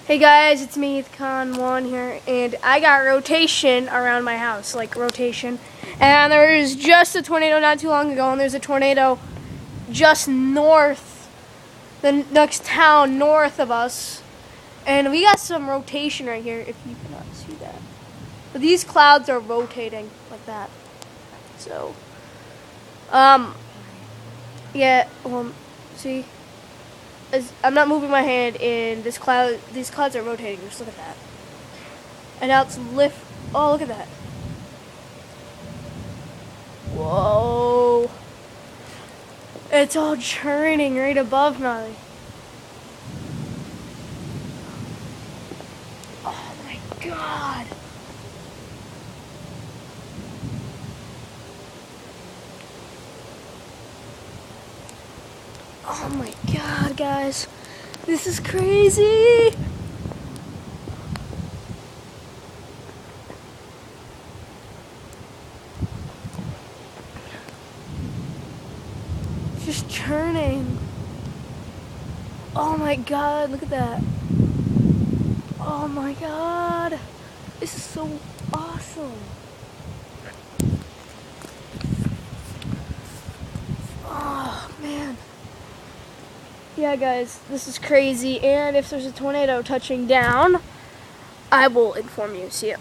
Hey guys, it's me, Con1 here, and I got rotation around my house, like rotation. And there was just a tornado not too long ago, and there's a tornado just north, the next town north of us. And we got some rotation right here, if you cannot see that. But these clouds are rotating like that. So, yeah, see? I'm not moving my hand, and these clouds are rotating. Just look at that. And now it's lift. Oh, look at that. Whoa. It's all churning right above me. Oh my God. Oh my God, guys. This is crazy. Just churning. Oh my God, look at that. Oh my God. This is so awesome. Oh man. Yeah guys, this is crazy, and if there's a tornado touching down, I will inform you. See ya.